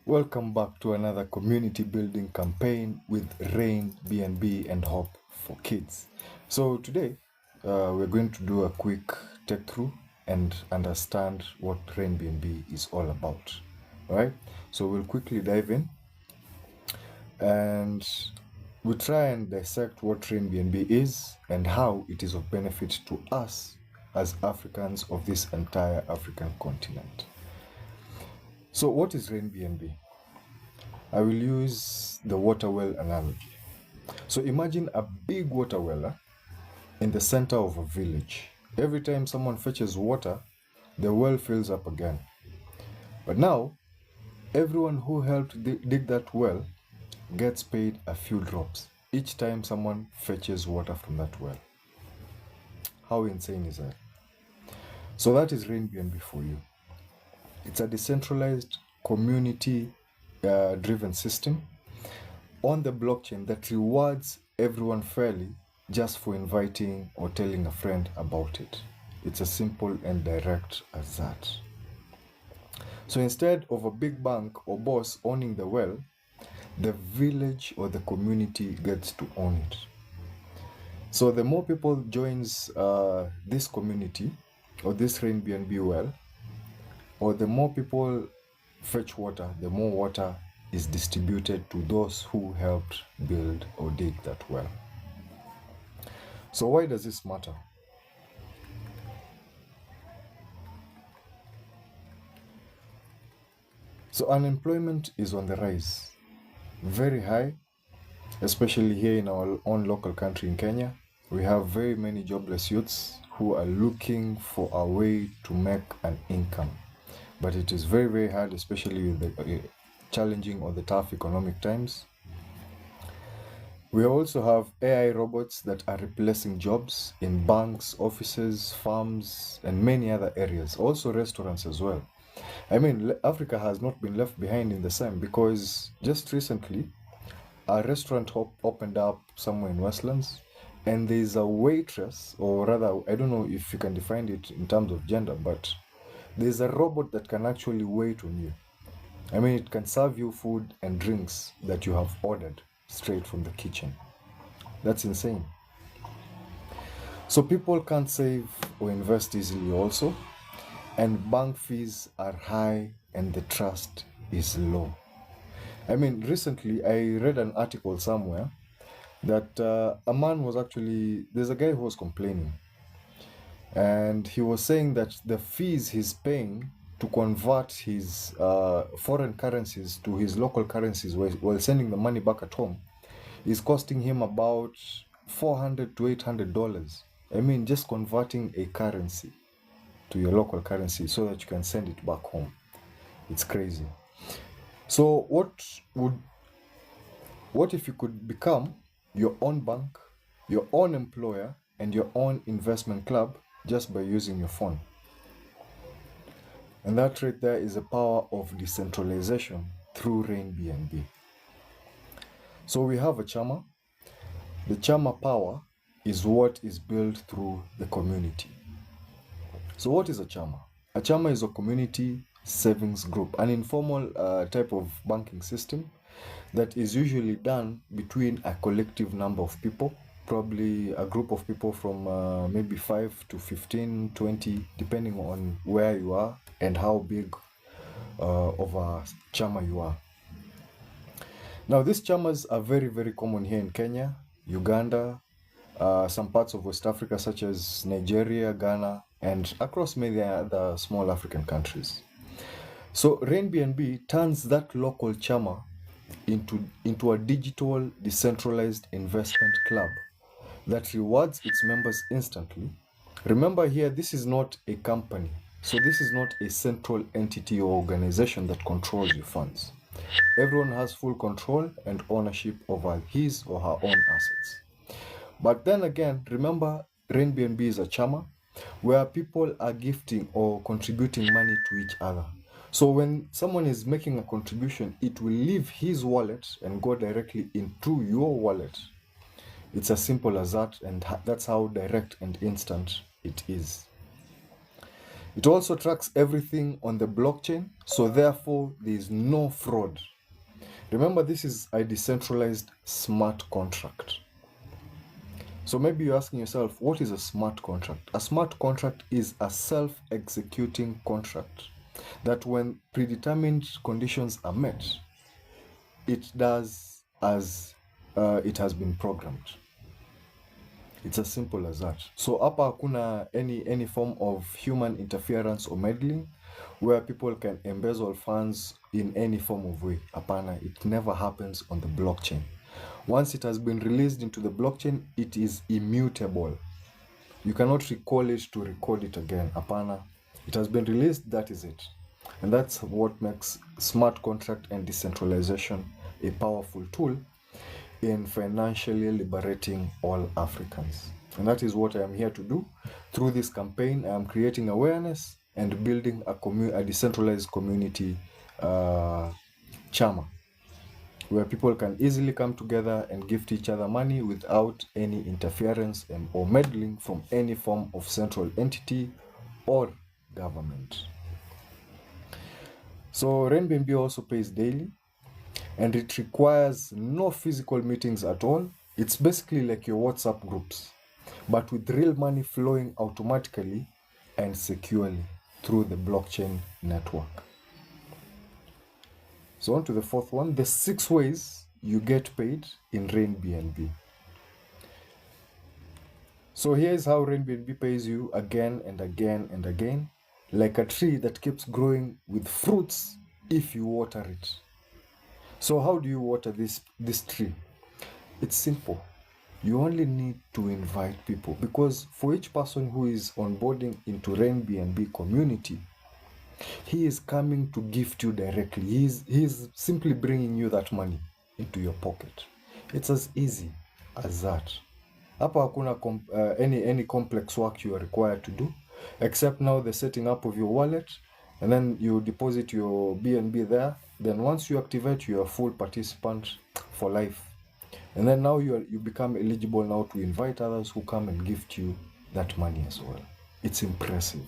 Welcome back to another community building campaign with RainBNB and Hope for Kids. So today we're going to do a quick take through and understand what RainBNB is all about. All right, so we'll quickly dive in and we'll try and dissect what RainBNB is and how it is of benefit to us as Africans of this entire African continent. So what is RainBNB? I will use the water well analogy. So imagine a big water well in the center of a village. Every time someone fetches water, the well fills up again. But now, everyone who helped dig that well gets paid a few drops each time someone fetches water from that well. How insane is that? So that is RainBNB for you. It's a decentralized community driven system on the blockchain that rewards everyone fairly just for inviting or telling a friend about it. It's as simple and direct as that. So instead of a big bank or boss owning the well, the village or the community gets to own it. So the more people joins this community or this RainBNB well, or the more people fetch water, the more water is distributed to those who helped build or dig that well. So why does this matter? So unemployment is on the rise, very high, especially here in our own local country in Kenya. We have very many jobless youths who are looking for a way to make an income. But it is very, very hard, especially with the challenging or the tough economic times. We also have AI robots that are replacing jobs in banks, offices, farms, and many other areas, also restaurants as well. I mean, Africa has not been left behind in the same, because just recently, a restaurant opened up somewhere in Westlands, and there's a waitress, or rather, I don't know if you can define it in terms of gender, but there's a robot that can actually wait on you. I mean, it can serve you food and drinks that you have ordered straight from the kitchen. That's insane. So people can't save or invest easily also, and bank fees are high and the trust is low. I mean, recently I read an article somewhere that a man was actually, there's a guy who was complaining, and he was saying that the fees he's paying to convert his foreign currencies to his local currencies while sending the money back at home is costing him about $400 to $800. I mean, just converting a currency to your local currency so that you can send it back home. It's crazy. So what if you could become your own bank, your own employer, and your own investment club just by using your phone? And that right there is the power of decentralization through RainBNB. So we have a CHAMA. The CHAMA power is what is built through the community. So what is a CHAMA? A CHAMA is a community savings group, an informal type of banking system that is usually done between a collective number of people, probably a group of people from maybe 5 to 15, 20, depending on where you are and how big of a CHAMA you are. Now, these CHAMAs are very, very common here in Kenya, Uganda, some parts of West Africa such as Nigeria, Ghana, and across many other small African countries. So RainBNB turns that local CHAMA into a digital decentralized investment club that rewards its members instantly. Remember here, this is not a company. So this is not a central entity or organization that controls your funds. Everyone has full control and ownership over his or her own assets. But then again, remember, RainBNB is a CHAMA where people are gifting or contributing money to each other. So when someone is making a contribution, it will leave his wallet and go directly into your wallet. It's as simple as that, and that's how direct and instant it is. It also tracks everything on the blockchain, so therefore there is no fraud. Remember, this is a decentralized smart contract. So maybe you're asking yourself, what is a smart contract? A smart contract is a self-executing contract that when predetermined conditions are met, it does as it has been programmed. It's as simple as that. So hapa hakuna any form of human interference or meddling where people can embezzle funds in any form of way. Hapana, it never happens on the blockchain. Once it has been released into the blockchain, it is immutable. You cannot recall it to record it again. Hapana, it has been released, that is it. And that's what makes smart contract and decentralization a powerful tool in financially liberating all Africans. And that is what I am here to do. Through this campaign, I am creating awareness and building a decentralized community, CHAMA, where people can easily come together and gift each other money without any interference or meddling from any form of central entity or government. So RainBNB also pays daily, and it requires no physical meetings at all. It's basically like your WhatsApp groups, but with real money flowing automatically and securely through the blockchain network. So on to the fourth one, the 6 ways you get paid in RainBNB. So here's how RainBNB pays you again and again and again, like a tree that keeps growing with fruits if you water it. So how do you water this tree? It's simple. You only need to invite people, because for each person who is onboarding into RainBNB community, he is coming to gift you directly. He's simply bringing you that money into your pocket. It's as easy as that. Hapa hakuna any complex work you are required to do, except now the setting up of your wallet, and then you deposit your BNB there. Then once you activate, you are a full participant for life. And then now you become eligible now to invite others who come and gift you that money as well. It's impressive.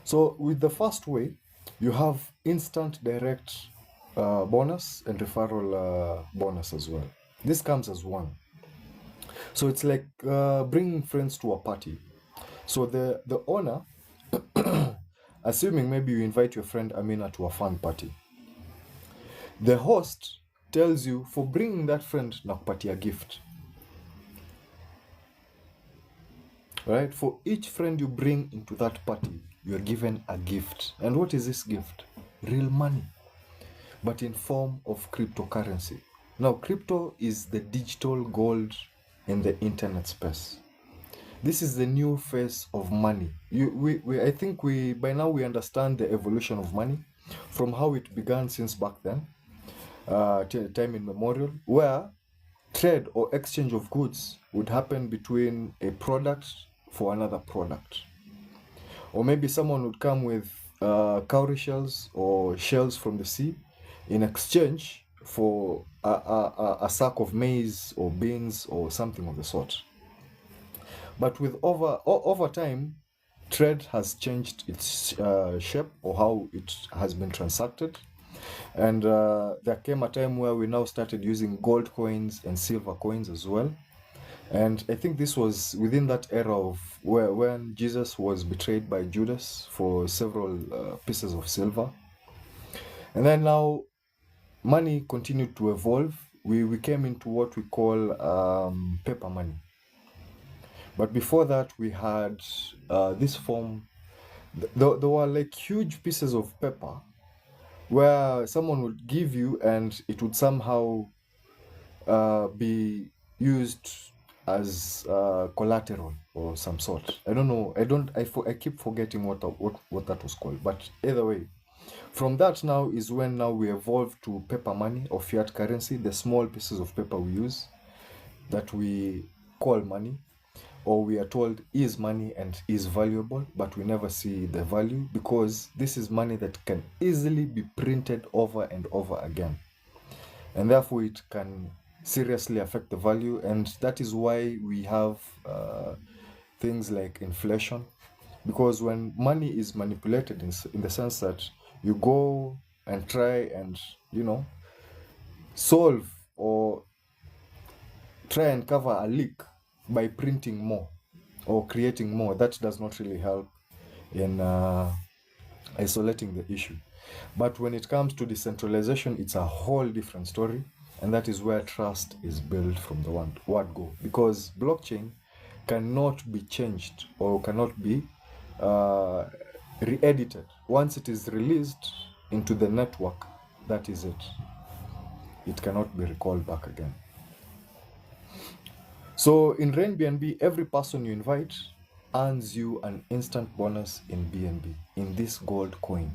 So with the first way, you have instant direct bonus and referral bonus as well. This comes as one. So it's like bringing friends to a party. So the owner, assuming maybe you invite your friend Amina to a fun party, the host tells you, for bringing that friend nakupatia gift. Right? For each friend you bring into that party, you are given a gift. And what is this gift? Real money, but in form of cryptocurrency. Now, crypto is the digital gold in the internet space. This is the new face of money. I think by now we understand the evolution of money from how it began since back then, till time immemorial, where trade or exchange of goods would happen between a product for another product. Or maybe someone would come with cowrie shells or shells from the sea in exchange for a sack of maize or beans or something of the sort. But with over time, trade has changed its shape or how it has been transacted. And there came a time where we now started using gold coins and silver coins as well. And I think this was within that era of when Jesus was betrayed by Judas for several pieces of silver. And then now money continued to evolve. We came into what we call paper money. But before that, we had this form. There were like huge pieces of paper where someone would give you and it would somehow be used as collateral or some sort. I don't know. I keep forgetting what that was called. But either way, from that now is when now we evolved to paper money or fiat currency, the small pieces of paper we use that we call money, or we are told is money and is valuable, but we never see the value, because this is money that can easily be printed over and over again. And therefore it can seriously affect the value. And that is why we have things like inflation, because when money is manipulated in the sense that you go and try and solve or try and cover a leak by printing more or creating more, that does not really help in isolating the issue. But when it comes to decentralization, it's a whole different story, and that is where trust is built from the word go, because blockchain cannot be changed or cannot be re-edited. Once it is released into the network, that is it. It cannot be recalled back again. So in RainBNB, every person you invite earns you an instant bonus in BNB, in this gold coin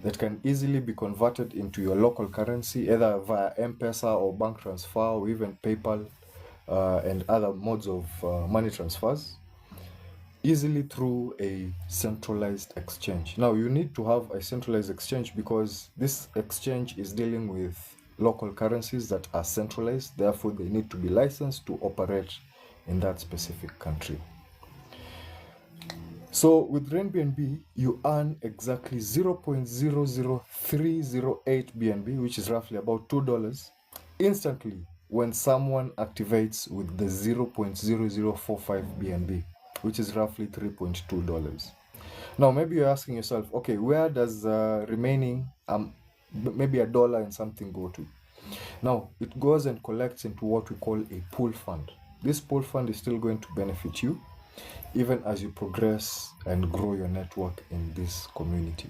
that can easily be converted into your local currency, either via M-Pesa or bank transfer or even PayPal and other modes of money transfers, easily through a centralized exchange. Now, you need to have a centralized exchange because this exchange is dealing with local currencies that are centralized. Therefore, they need to be licensed to operate in that specific country. So with RainBNB, you earn exactly 0.00308 BNB, which is roughly about $2, instantly when someone activates with the 0.0045 BNB, which is roughly $3.2. Now, maybe you're asking yourself, okay, where does remaining maybe $1 and something go to? Now, it goes and collects into what we call a pool fund. This pool fund is still going to benefit you even as you progress and grow your network in this community.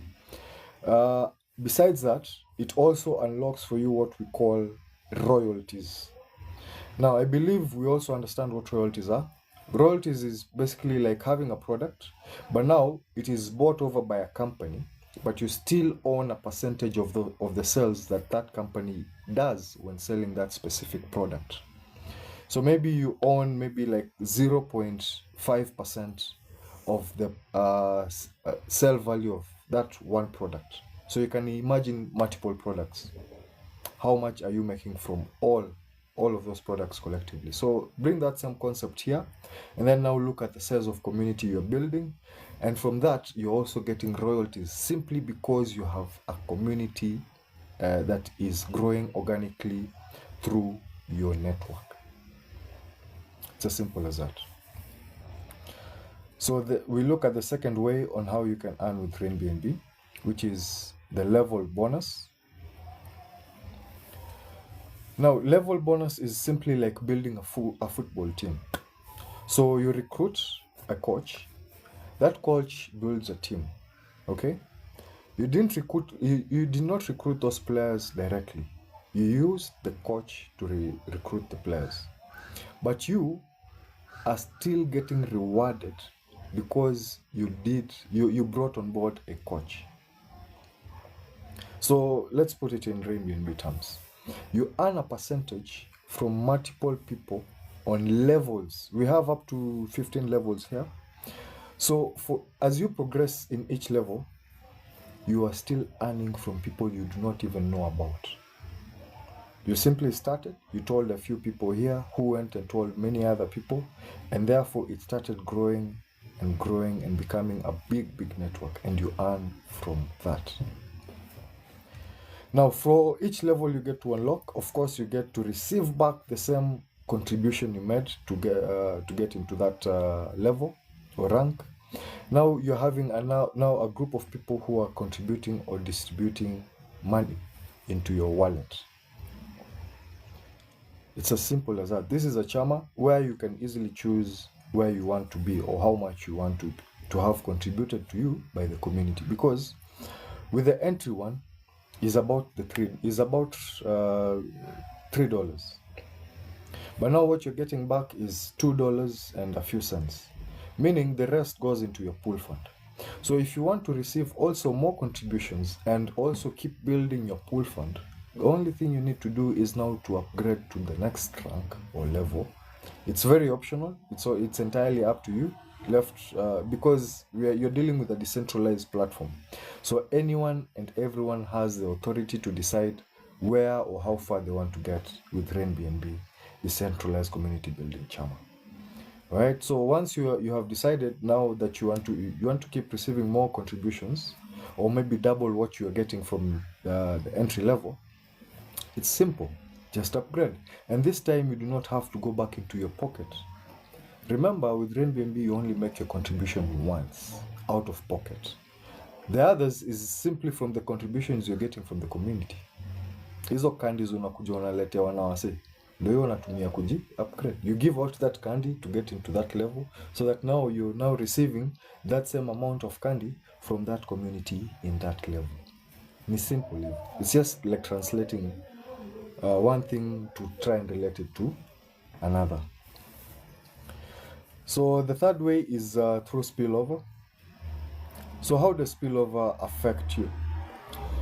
Besides that, it also unlocks for you what we call royalties. Now, I believe we also understand what royalties are. Royalties is basically like having a product, but now it is bought over by a company, but you still own a percentage of the sales that company does when selling that specific product. So maybe you own maybe like 0.5% of the sell value of that one product. So you can imagine multiple products. How much are you making from all of those products collectively? So bring that same concept here, and then now look at the size of community you're building. And from that, you're also getting royalties simply because you have a community that is growing organically through your network. It's as simple as that. So we look at the second way on how you can earn with RainBNB, which is the level bonus. Now, level bonus is simply like building a football team. So you recruit a coach. That coach builds a team. Okay? You did not recruit those players directly. You used the coach to recruit the players. But you are still getting rewarded because you brought on board a coach. So let's put it in RainBNB terms. You earn a percentage from multiple people on levels. We have up to 15 levels here. So as you progress in each level, you are still earning from people you do not even know about. You simply started, you told a few people here who went and told many other people, and therefore it started growing and growing and becoming a big network, and you earn from that. Now, for each level you get to unlock, of course, you get to receive back the same contribution you made to get into that level or rank. Now you're having now a group of people who are contributing or distributing money into your wallet. It's as simple as that. This is a CHAMA where you can easily choose where you want to be or how much you want to have contributed to you by the community. Because with the entry one is about $3. But now what you're getting back is $2 and a few cents, meaning the rest goes into your pool fund. So if you want to receive also more contributions and also keep building your pool fund, the only thing you need to do is now to upgrade to the next rank or level. It's very optional. It's entirely up to you. Because you're dealing with a decentralized platform. So anyone and everyone has the authority to decide where or how far they want to get with RainBNB, decentralized community building CHAMA. right? So once you have decided now that you want to keep receiving more contributions, or maybe double what you are getting from the entry level, it's simple. Just upgrade, and this time you do not have to go back into your pocket. Remember, with RainBNB, you only make your contribution once out of pocket. The others is simply from the contributions you're getting from the community. Hizo candies unakuja unaletewa na wase, ndio hiyo unatumia kuji upgrade. You give out that candy to get into that level, so that now you're now receiving that same amount of candy from that community in that level. Ni simple. It's just like translating one thing to try and relate it to another. So the third way is through spillover. So how does spillover affect you?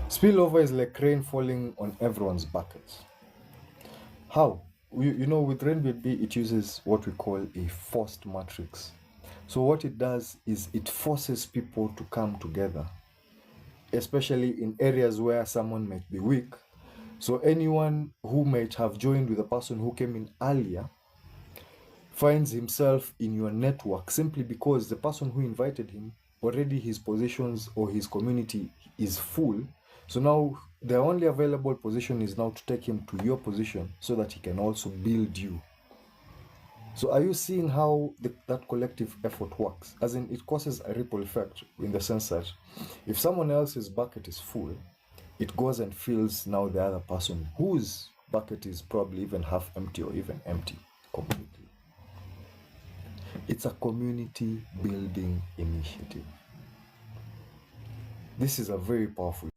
Spillover is like rain falling on everyone's buckets. How? With RainBNB, it uses what we call a forced matrix. So what it does is it forces people to come together, especially in areas where someone might be weak. So anyone who might have joined with a person who came in earlier finds himself in your network simply because the person who invited him, already his positions or his community is full. So now the only available position is now to take him to your position so that he can also build you. So are you seeing how that collective effort works? As in, it causes a ripple effect in the sense that if someone else's bucket is full, it goes and fills now the other person whose bucket is probably even half empty or even empty completely. It's a community building initiative. This is a very powerful